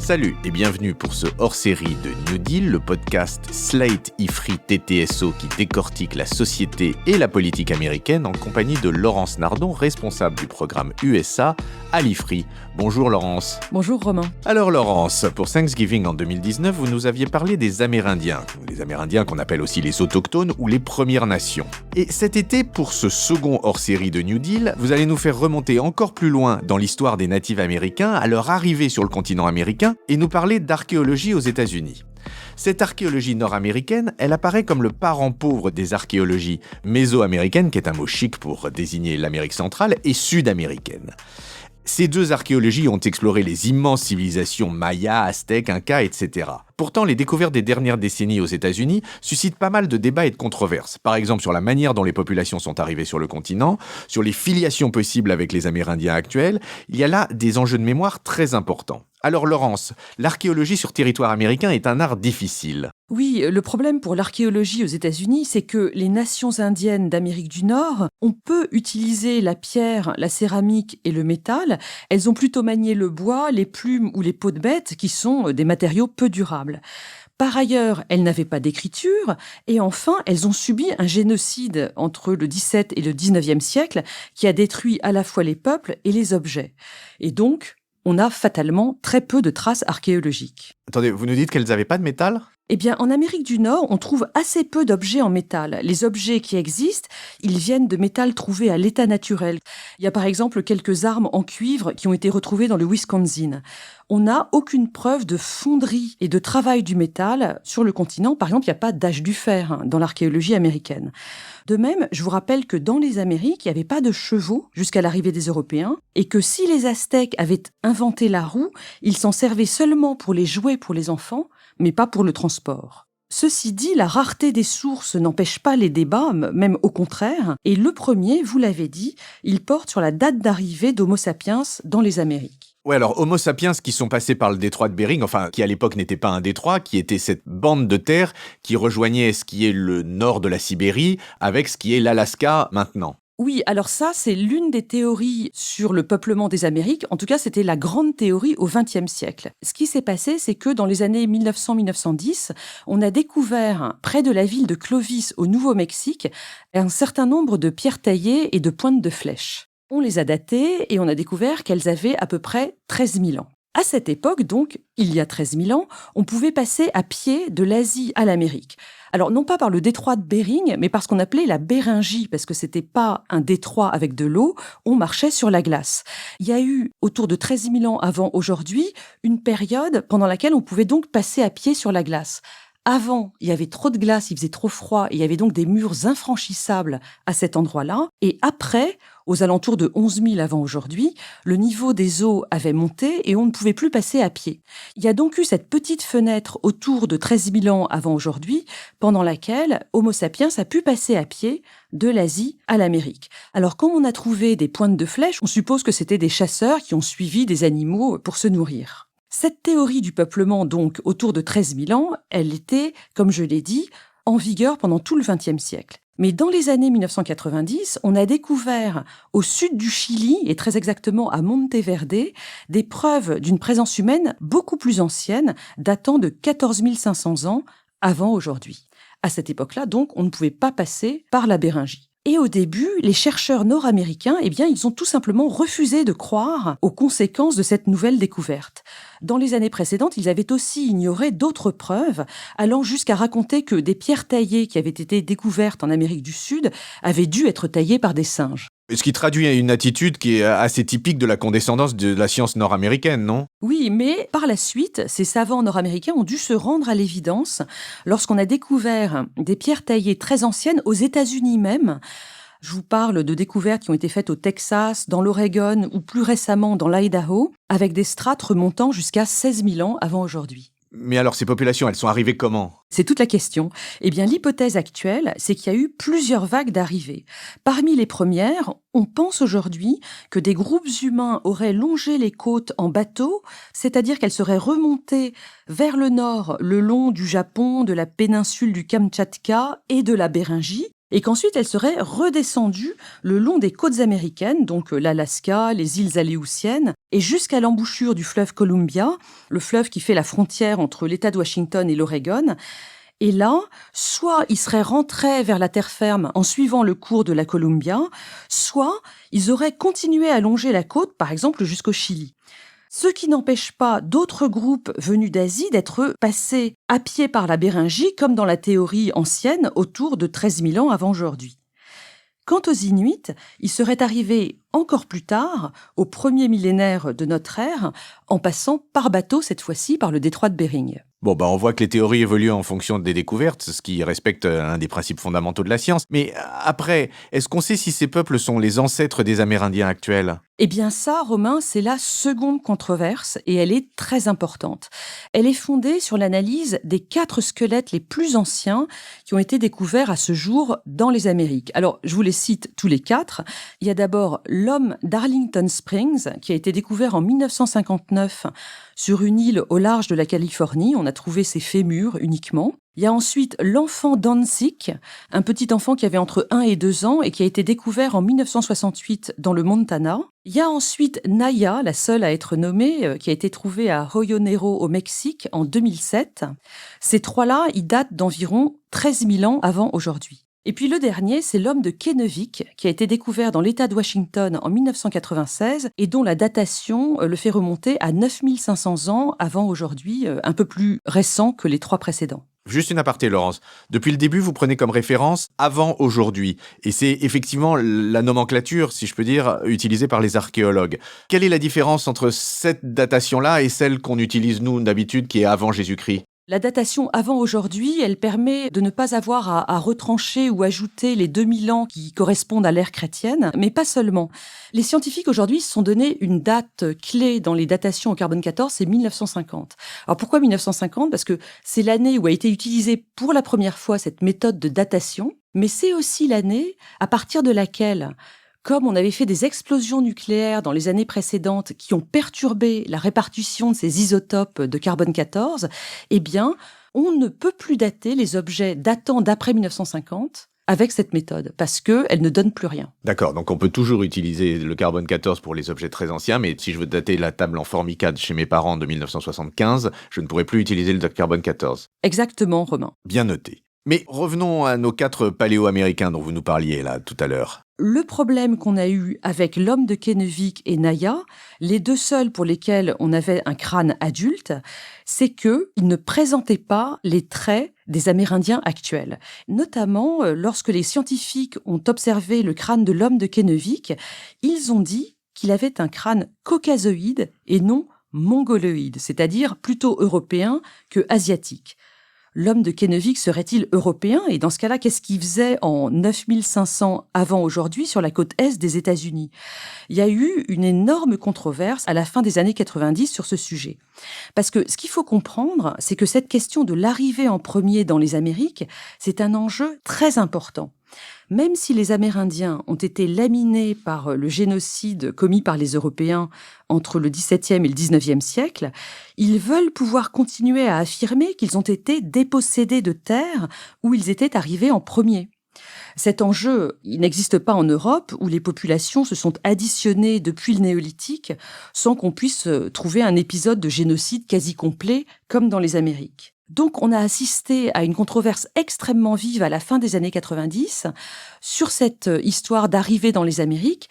Salut et bienvenue pour ce hors-série de New Deal, le podcast Slate IFRI TTSO qui décortique la société et la politique américaine en compagnie de Laurence Nardon, responsable du programme USA à l'IFRI. Bonjour Laurence. Bonjour Romain. Alors Laurence, pour Thanksgiving en 2019, vous nous aviez parlé des Amérindiens. Les Amérindiens qu'on appelle aussi les Autochtones ou les Premières Nations. Et cet été, pour ce second hors-série de New Deal, vous allez nous faire remonter encore plus loin dans l'histoire des natifs américains à leur arrivée sur le continent américain et nous parler d'archéologie aux États-Unis. Cette archéologie nord-américaine, elle apparaît comme le parent pauvre des archéologies méso-américaines, qui est un mot chic pour désigner l'Amérique centrale, et sud-américaine. Ces deux archéologies ont exploré les immenses civilisations mayas, aztèques, incas, etc. Pourtant, les découvertes des dernières décennies aux États-Unis suscitent pas mal de débats et de controverses. Par exemple, sur la manière dont les populations sont arrivées sur le continent, sur les filiations possibles avec les Amérindiens actuels. Il y a là des enjeux de mémoire très importants. Alors Laurence, l'archéologie sur territoire américain est un art difficile. Oui, le problème pour l'archéologie aux États-Unis, c'est que les nations indiennes d'Amérique du Nord ont peu utilisé la pierre, la céramique et le métal. Elles ont plutôt manié le bois, les plumes ou les peaux de bêtes, qui sont des matériaux peu durables. Par ailleurs, elles n'avaient pas d'écriture et enfin, elles ont subi un génocide entre le XVIIe et le XIXe siècle qui a détruit à la fois les peuples et les objets. Et donc, on a fatalement très peu de traces archéologiques. Attendez, vous nous dites qu'elles n'avaient pas de métal ? Eh bien, en Amérique du Nord, on trouve assez peu d'objets en métal. Les objets qui existent, ils viennent de métal trouvé à l'état naturel. Il y a par exemple quelques armes en cuivre qui ont été retrouvées dans le Wisconsin. On n'a aucune preuve de fonderie et de travail du métal sur le continent. Par exemple, il n'y a pas d'âge du fer dans l'archéologie américaine. De même, je vous rappelle que dans les Amériques, il n'y avait pas de chevaux jusqu'à l'arrivée des Européens et que si les Aztèques avaient inventé la roue, ils s'en servaient seulement pour les jouets pour les enfants, mais pas pour le transport. Ceci dit, la rareté des sources n'empêche pas les débats, même au contraire, et le premier, vous l'avez dit, il porte sur la date d'arrivée d'Homo sapiens dans les Amériques. Ouais, alors Homo sapiens qui sont passés par le détroit de Bering, enfin qui à l'époque n'était pas un détroit, qui était cette bande de terre qui rejoignait ce qui est le nord de la Sibérie avec ce qui est l'Alaska maintenant. Oui, alors ça, c'est l'une des théories sur le peuplement des Amériques. En tout cas, c'était la grande théorie au XXe siècle. Ce qui s'est passé, c'est que dans les années 1900-1910, on a découvert, près de la ville de Clovis, au Nouveau-Mexique, un certain nombre de pierres taillées et de pointes de flèches. On les a datées et on a découvert qu'elles avaient à peu près 13 000 ans. À cette époque, donc, il y a 13 000 ans, on pouvait passer à pied de l'Asie à l'Amérique. Alors, non pas par le détroit de Bering, mais par ce qu'on appelait la Béringie, parce que c'était pas un détroit avec de l'eau, on marchait sur la glace. Il y a eu, autour de 13 000 ans avant aujourd'hui, une période pendant laquelle on pouvait donc passer à pied sur la glace. Avant, il y avait trop de glace, il faisait trop froid, et il y avait donc des murs infranchissables à cet endroit-là. Et après, aux alentours de 11 000 avant aujourd'hui, le niveau des eaux avait monté et on ne pouvait plus passer à pied. Il y a donc eu cette petite fenêtre autour de 13 000 ans avant aujourd'hui, pendant laquelle Homo sapiens a pu passer à pied de l'Asie à l'Amérique. Alors, quand on a trouvé des pointes de flèches, on suppose que c'était des chasseurs qui ont suivi des animaux pour se nourrir. Cette théorie du peuplement, donc, autour de 13 000 ans, elle était, comme je l'ai dit, en vigueur pendant tout le XXe siècle. Mais dans les années 1990, on a découvert au sud du Chili, et très exactement à Monteverde, des preuves d'une présence humaine beaucoup plus ancienne, datant de 14 500 ans avant aujourd'hui. À cette époque-là, donc, on ne pouvait pas passer par la Béringie. Et au début, les chercheurs nord-américains, ils ont tout simplement refusé de croire aux conséquences de cette nouvelle découverte. Dans les années précédentes, ils avaient aussi ignoré d'autres preuves, allant jusqu'à raconter que des pierres taillées qui avaient été découvertes en Amérique du Sud avaient dû être taillées par des singes. Ce qui traduit une attitude qui est assez typique de la condescendance de la science nord-américaine, non ? Oui, mais par la suite, ces savants nord-américains ont dû se rendre à l'évidence lorsqu'on a découvert des pierres taillées très anciennes aux États-Unis même. Je vous parle de découvertes qui ont été faites au Texas, dans l'Oregon ou plus récemment dans l'Idaho, avec des strates remontant jusqu'à 16 000 ans avant aujourd'hui. Mais alors, ces populations, elles sont arrivées comment ? C'est toute la question. Eh bien, l'hypothèse actuelle, c'est qu'il y a eu plusieurs vagues d'arrivées. Parmi les premières, on pense aujourd'hui que des groupes humains auraient longé les côtes en bateau, c'est-à-dire qu'elles seraient remontées vers le nord, le long du Japon, de la péninsule du Kamtchatka et de la Béringie, et qu'ensuite elles seraient redescendues le long des côtes américaines, donc l'Alaska, les îles Aléoutiennes, et jusqu'à l'embouchure du fleuve Columbia, le fleuve qui fait la frontière entre l'État de Washington et l'Oregon. Et là, soit ils seraient rentrés vers la terre ferme en suivant le cours de la Columbia, soit ils auraient continué à longer la côte, par exemple jusqu'au Chili. Ce qui n'empêche pas d'autres groupes venus d'Asie d'être passés à pied par la Béringie, comme dans la théorie ancienne, autour de 13 000 ans avant aujourd'hui. Quant aux Inuits, ils seraient arrivés encore plus tard, au premier millénaire de notre ère, en passant par bateau cette fois-ci par le détroit de Bering. Bon, on voit que les théories évoluent en fonction des découvertes, ce qui respecte un des principes fondamentaux de la science. Mais après, est-ce qu'on sait si ces peuples sont les ancêtres des Amérindiens actuels ? Eh bien ça, Romain, c'est la seconde controverse et elle est très importante. Elle est fondée sur l'analyse des 4 squelettes les plus anciens qui ont été découverts à ce jour dans les Amériques. Alors, je vous les cite tous les 4. Il y a d'abord l'homme d'Arlington Springs qui a été découvert en 1959 sur une île au large de la Californie. On a trouvé ses fémurs uniquement. Il y a ensuite l'enfant d'Ansik, un petit enfant qui avait entre 1 et 2 ans et qui a été découvert en 1968 dans le Montana. Il y a ensuite Naya, la seule à être nommée, qui a été trouvée à Rio Negro au Mexique en 2007. Ces 3-là, ils datent d'environ 13 000 ans avant aujourd'hui. Et puis le dernier, c'est l'homme de Kennewick, qui a été découvert dans l'État de Washington en 1996 et dont la datation le fait remonter à 9 500 ans avant aujourd'hui, un peu plus récent que les 3 précédents. Juste une aparté, Laurence. Depuis le début, vous prenez comme référence avant aujourd'hui. Et c'est effectivement la nomenclature, si je peux dire, utilisée par les archéologues. Quelle est la différence entre cette datation-là et celle qu'on utilise, nous, d'habitude, qui est avant Jésus-Christ ? La datation avant aujourd'hui, elle permet de ne pas avoir à retrancher ou ajouter les 2000 ans qui correspondent à l'ère chrétienne, mais pas seulement. Les scientifiques aujourd'hui se sont donné une date clé dans les datations au carbone 14, c'est 1950. Alors pourquoi 1950 ? Parce que c'est l'année où a été utilisée pour la première fois cette méthode de datation, mais c'est aussi l'année à partir de laquelle, comme on avait fait des explosions nucléaires dans les années précédentes qui ont perturbé la répartition de ces isotopes de carbone 14, eh bien, on ne peut plus dater les objets datant d'après 1950 avec cette méthode, parce qu'elle ne donne plus rien. D'accord, donc on peut toujours utiliser le carbone 14 pour les objets très anciens, mais si je veux dater la table en formica chez mes parents de 1975, je ne pourrai plus utiliser le carbone 14. Exactement, Romain. Bien noté. Mais revenons à nos 4 paléo-américains dont vous nous parliez là tout à l'heure. Le problème qu'on a eu avec l'homme de Kennewick et Naya, les 2 seuls pour lesquels on avait un crâne adulte, c'est qu'ils ne présentaient pas les traits des Amérindiens actuels. Notamment, lorsque les scientifiques ont observé le crâne de l'homme de Kennewick, ils ont dit qu'il avait un crâne caucasoïde et non mongoloïde, c'est-à-dire plutôt européen que asiatique. L'homme de Kennewick serait-il européen ? Et dans ce cas-là, qu'est-ce qu'il faisait en 9500 avant aujourd'hui sur la côte est des États-Unis ? Il y a eu une énorme controverse à la fin des années 90 sur ce sujet. Parce que ce qu'il faut comprendre, c'est que cette question de l'arrivée en premier dans les Amériques, c'est un enjeu très important. Même si les Amérindiens ont été laminés par le génocide commis par les Européens entre le XVIIe et le XIXe siècle, ils veulent pouvoir continuer à affirmer qu'ils ont été dépossédés de terres où ils étaient arrivés en premier. Cet enjeu, il n'existe pas en Europe où les populations se sont additionnées depuis le néolithique sans qu'on puisse trouver un épisode de génocide quasi complet comme dans les Amériques. Donc, on a assisté à une controverse extrêmement vive à la fin des années 90 sur cette histoire d'arrivée dans les Amériques.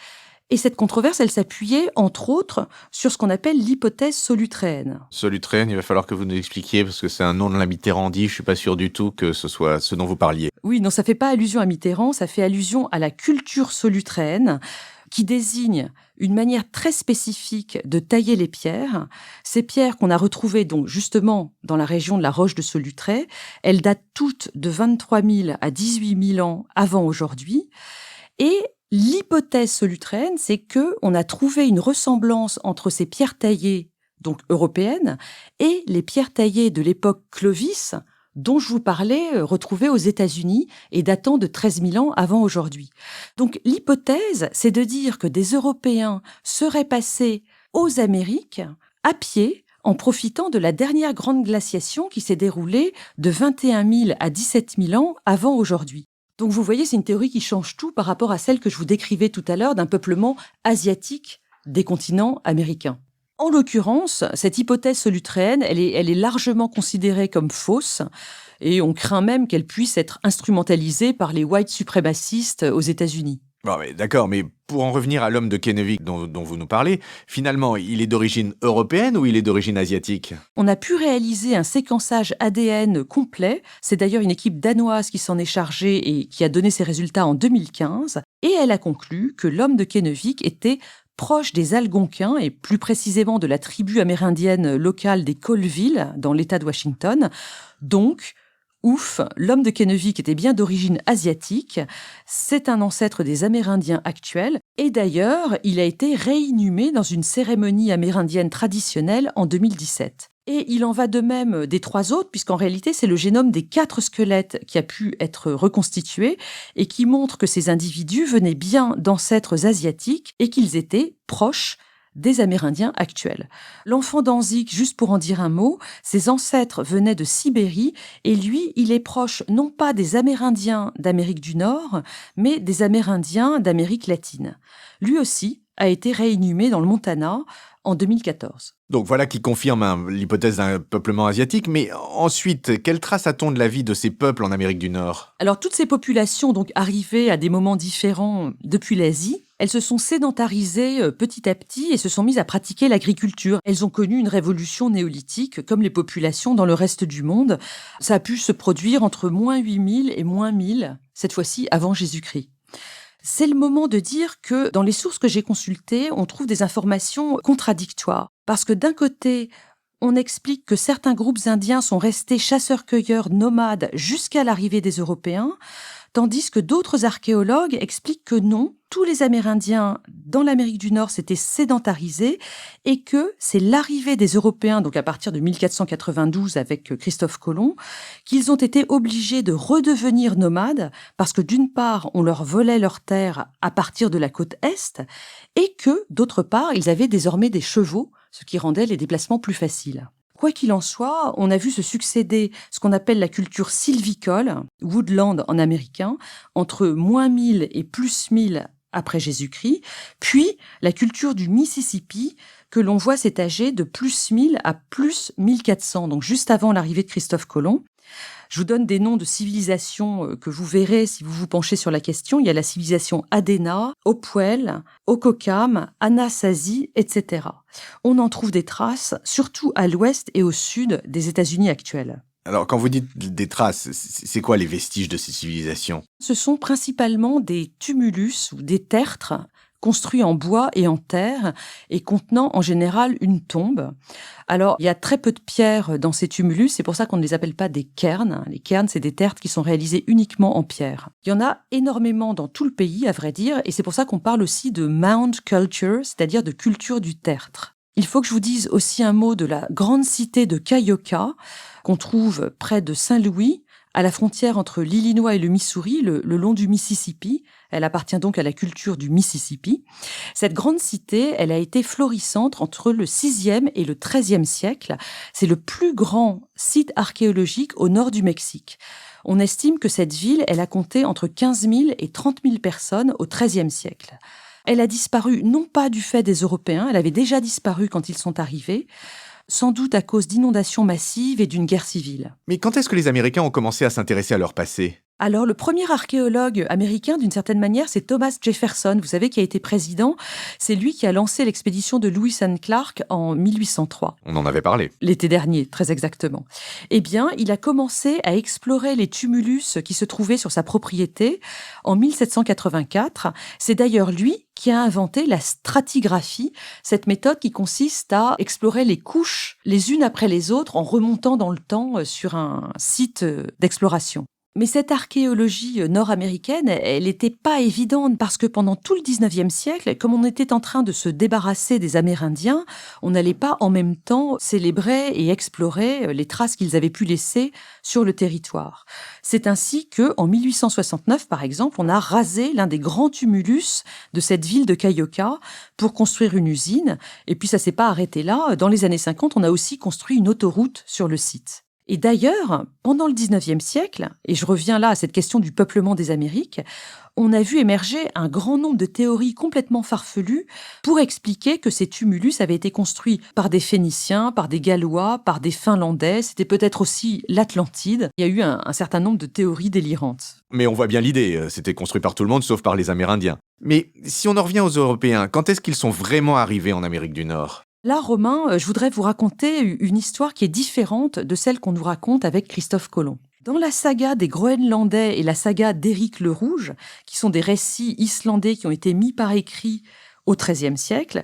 Et cette controverse, elle s'appuyait, entre autres, sur ce qu'on appelle l'hypothèse solutréenne. Solutréenne, il va falloir que vous nous expliquiez, parce que c'est un nom de la Mitterrandie, je ne suis pas sûr du tout que ce soit ce dont vous parliez. Oui, non, ça ne fait pas allusion à Mitterrand, ça fait allusion à la culture solutréenne, qui désigne une manière très spécifique de tailler les pierres. Ces pierres qu'on a retrouvées donc justement dans la région de la Roche de Solutré, elles datent toutes de 23 000 à 18 000 ans avant aujourd'hui. Et l'hypothèse solutréenne, c'est qu'on a trouvé une ressemblance entre ces pierres taillées, donc européennes, et les pierres taillées de l'époque Clovis, dont je vous parlais, retrouvées aux États-Unis et datant de 13 000 ans avant aujourd'hui. Donc l'hypothèse, c'est de dire que des Européens seraient passés aux Amériques à pied en profitant de la dernière grande glaciation qui s'est déroulée de 21 000 à 17 000 ans avant aujourd'hui. Donc vous voyez, c'est une théorie qui change tout par rapport à celle que je vous décrivais tout à l'heure d'un peuplement asiatique des continents américains. En l'occurrence, cette hypothèse solutréenne, elle est largement considérée comme fausse et on craint même qu'elle puisse être instrumentalisée par les white suprémacistes aux États-Unis. Bon, mais d'accord, mais pour en revenir à l'homme de Kennewick dont vous nous parlez, finalement, il est d'origine européenne ou il est d'origine asiatique? On a pu réaliser un séquençage ADN complet. C'est d'ailleurs une équipe danoise qui s'en est chargée et qui a donné ses résultats en 2015. Et elle a conclu que l'homme de Kennewick était proche des Algonquins et plus précisément de la tribu amérindienne locale des Colville dans l'État de Washington. Donc, ouf, l'homme de Kennewick était bien d'origine asiatique. C'est un ancêtre des Amérindiens actuels. Et d'ailleurs, il a été réinhumé dans une cérémonie amérindienne traditionnelle en 2017. Et il en va de même des 3 autres, puisqu'en réalité, c'est le génome des 4 squelettes qui a pu être reconstitué et qui montre que ces individus venaient bien d'ancêtres asiatiques et qu'ils étaient proches des Amérindiens actuels. L'enfant d'Anzik, juste pour en dire un mot, ses ancêtres venaient de Sibérie et lui, il est proche non pas des Amérindiens d'Amérique du Nord, mais des Amérindiens d'Amérique latine. Lui aussi a été réinhumé dans le Montana en 2014. Donc voilà qui confirme l'hypothèse d'un peuplement asiatique, mais ensuite, quelle trace a-t-on de la vie de ces peuples en Amérique du Nord? Alors toutes ces populations, donc arrivées à des moments différents depuis l'Asie, elles se sont sédentarisées petit à petit et se sont mises à pratiquer l'agriculture. Elles ont connu une révolution néolithique, comme les populations dans le reste du monde. Ça a pu se produire entre moins 8000 et moins 1000, cette fois-ci avant Jésus-Christ. C'est le moment de dire que dans les sources que j'ai consultées, on trouve des informations contradictoires. Parce que d'un côté, on explique que certains groupes indiens sont restés chasseurs-cueilleurs nomades jusqu'à l'arrivée des Européens, tandis que d'autres archéologues expliquent que non, tous les Amérindiens dans l'Amérique du Nord s'étaient sédentarisés et que c'est l'arrivée des Européens, donc à partir de 1492 avec Christophe Colomb, qu'ils ont été obligés de redevenir nomades parce que d'une part, on leur volait leurs terres à partir de la côte Est et que d'autre part, ils avaient désormais des chevaux, ce qui rendait les déplacements plus faciles. Quoi qu'il en soit, on a vu se succéder ce qu'on appelle la culture sylvicole, woodland en américain, entre moins 1000 et plus 1000 après Jésus-Christ, puis la culture du Mississippi que l'on voit s'étager de plus 1000 à plus 1400, donc juste avant l'arrivée de Christophe Colomb. Je vous donne des noms de civilisations que vous verrez si vous vous penchez sur la question. Il y a la civilisation Adena, Hopewell, Okokam, Anasazi, etc. On en trouve des traces, surtout à l'ouest et au sud des États-Unis actuels. Alors, quand vous dites des traces, c'est quoi les vestiges de ces civilisations? Ce sont principalement des tumulus ou des tertres construits en bois et en terre et contenant en général une tombe. Alors, il y a très peu de pierres dans ces tumulus, c'est pour ça qu'on ne les appelle pas des cairns. Les cairns, c'est des tertres qui sont réalisés uniquement en pierre. Il y en a énormément dans tout le pays, à vrai dire, et c'est pour ça qu'on parle aussi de mound culture, c'est-à-dire de culture du tertre. Il faut que je vous dise aussi un mot de la grande cité de Kayoka, qu'on trouve près de Saint-Louis, à la frontière entre l'Illinois et le Missouri, le long du Mississippi. Elle appartient donc à la culture du Mississippi. Cette grande cité, elle a été florissante entre le 6e et le 13e siècle. C'est le plus grand site archéologique au nord du Mexique. On estime que cette ville, elle a compté entre 15 000 et 30 000 personnes au 13e siècle. Elle a disparu non pas du fait des Européens, elle avait déjà disparu quand ils sont arrivés, sans doute à cause d'inondations massives et d'une guerre civile. Mais quand est-ce que les Américains ont commencé à s'intéresser à leur passé? Alors, le premier archéologue américain, d'une certaine manière, c'est Thomas Jefferson, vous savez, qui a été président. C'est lui qui a lancé l'expédition de Lewis and Clark en 1803. On en avait parlé. L'été dernier, très exactement. Eh bien, il a commencé à explorer les tumulus qui se trouvaient sur sa propriété en 1784. C'est d'ailleurs lui qui a inventé la stratigraphie, cette méthode qui consiste à explorer les couches les unes après les autres en remontant dans le temps sur un site d'exploration. Mais cette archéologie nord-américaine, elle n'était pas évidente parce que pendant tout le 19e siècle, comme on était en train de se débarrasser des Amérindiens, on n'allait pas en même temps célébrer et explorer les traces qu'ils avaient pu laisser sur le territoire. C'est ainsi qu'en 1869, par exemple, on a rasé l'un des grands tumulus de cette ville de Kayoka pour construire une usine. Et puis ça ne s'est pas arrêté là. Dans les années 50, on a aussi construit une autoroute sur le site. Et d'ailleurs, pendant le 19e siècle, et je reviens là à cette question du peuplement des Amériques, on a vu émerger un grand nombre de théories complètement farfelues pour expliquer que ces tumulus avaient été construits par des Phéniciens, par des Gallois, par des Finlandais, c'était peut-être aussi l'Atlantide. Il y a eu un certain nombre de théories délirantes. Mais on voit bien l'idée, c'était construit par tout le monde sauf par les Amérindiens. Mais si on en revient aux Européens, quand est-ce qu'ils sont vraiment arrivés en Amérique du Nord ? Là, Romain, je voudrais vous raconter une histoire qui est différente de celle qu'on nous raconte avec Christophe Colomb. Dans la saga des Groenlandais et la saga d'Éric le Rouge, qui sont des récits islandais qui ont été mis par écrit au XIIIe siècle,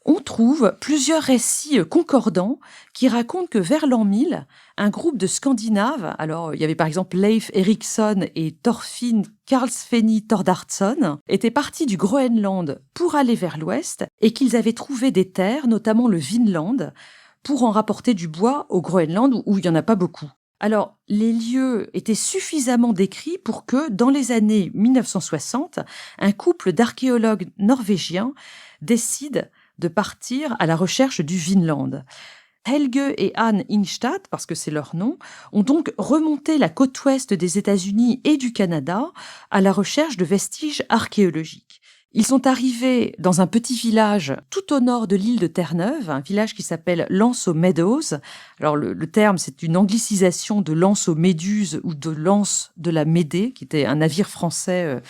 on trouve plusieurs récits concordants qui racontent que vers l'an 1000, un groupe de Scandinaves, alors il y avait par exemple Leif Erikson et Thorfinn Karlsefni Thordarson, étaient partis du Groenland pour aller vers l'ouest et qu'ils avaient trouvé des terres, notamment le Vinland, pour en rapporter du bois au Groenland où il n'y en a pas beaucoup. Alors, les lieux étaient suffisamment décrits pour que, dans les années 1960, un couple d'archéologues norvégiens décide de partir à la recherche du Vinland. Helge et Anne Ingstad, parce que c'est leur nom, ont donc remonté la côte ouest des États-Unis et du Canada à la recherche de vestiges archéologiques. Ils sont arrivés dans un petit village tout au nord de l'île de Terre-Neuve, un village qui s'appelle L'Anse aux Meadows. Alors le terme, c'est une anglicisation de L'Anse aux Méduses ou de l'Anse de la Médée, qui était un navire français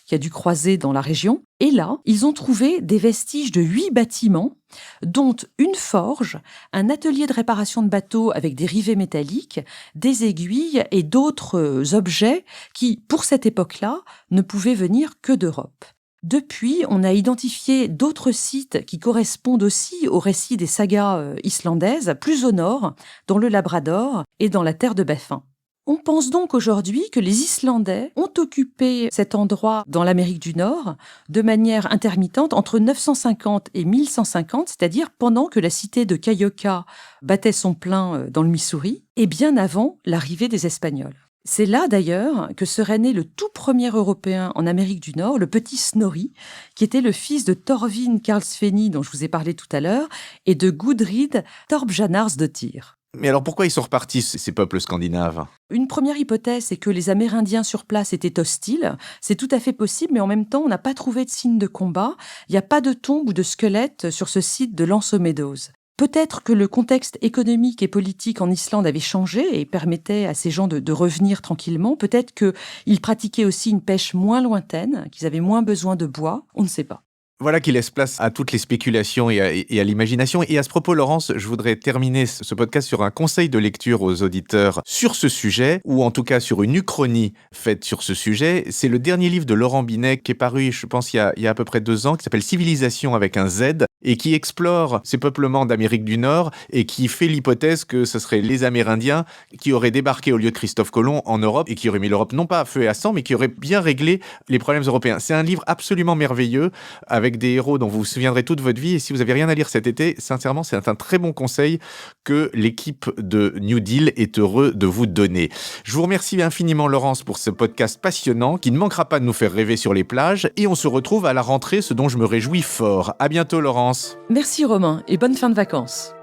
qui a dû croiser dans la région. Et là, ils ont trouvé des vestiges de 8 bâtiments, dont une forge, un atelier de réparation de bateaux avec des rivets métalliques, des aiguilles et d'autres objets qui, pour cette époque-là, ne pouvaient venir que d'Europe. Depuis, on a identifié d'autres sites qui correspondent aussi au récit des sagas islandaises, plus au nord, dans le Labrador et dans la terre de Baffin. On pense donc aujourd'hui que les Islandais ont occupé cet endroit dans l'Amérique du Nord de manière intermittente entre 950 et 1150, c'est-à-dire pendant que la cité de Kayoka battait son plein dans le Missouri, et bien avant l'arrivée des Espagnols. C'est là d'ailleurs que serait né le tout premier Européen en Amérique du Nord, le petit Snorri, qui était le fils de Thorfinn Karlsefni, dont je vous ai parlé tout à l'heure, et de Gudrid Thorbjarnardóttir. Mais alors pourquoi ils sont repartis, ces peuples scandinaves ? Une première hypothèse, c'est que les Amérindiens sur place étaient hostiles. C'est tout à fait possible, mais en même temps, on n'a pas trouvé de signes de combat. Il n'y a pas de tombe ou de squelette sur ce site de L'Anse aux Meadows. Peut-être que le contexte économique et politique en Islande avait changé et permettait à ces gens de revenir tranquillement. Peut-être qu'ils pratiquaient aussi une pêche moins lointaine, qu'ils avaient moins besoin de bois. On ne sait pas. Voilà qui laisse place à toutes les spéculations et à l'imagination. Et à ce propos, Laurence, je voudrais terminer ce podcast sur un conseil de lecture aux auditeurs sur ce sujet, ou en tout cas sur une uchronie faite sur ce sujet. C'est le dernier livre de Laurent Binet qui est paru, je pense, il y a à peu près 2 ans, qui s'appelle « Civilisation avec un Z » et qui explore ces peuplements d'Amérique du Nord et qui fait l'hypothèse que ce seraient les Amérindiens qui auraient débarqué au lieu de Christophe Colomb en Europe et qui auraient mis l'Europe non pas à feu et à sang, mais qui auraient bien réglé les problèmes européens. C'est un livre absolument merveilleux avec des héros dont vous vous souviendrez toute votre vie. Et si vous n'avez rien à lire cet été, sincèrement, c'est un très bon conseil que l'équipe de New Deal est heureux de vous donner. Je vous remercie infiniment, Laurence, pour ce podcast passionnant qui ne manquera pas de nous faire rêver sur les plages. Et on se retrouve à la rentrée, ce dont je me réjouis fort. À bientôt, Laurence. Merci, Romain, et bonne fin de vacances.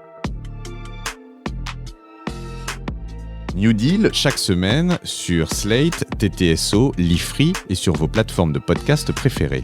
New Deal, chaque semaine, sur Slate, TTSO, Lifree et sur vos plateformes de podcast préférées.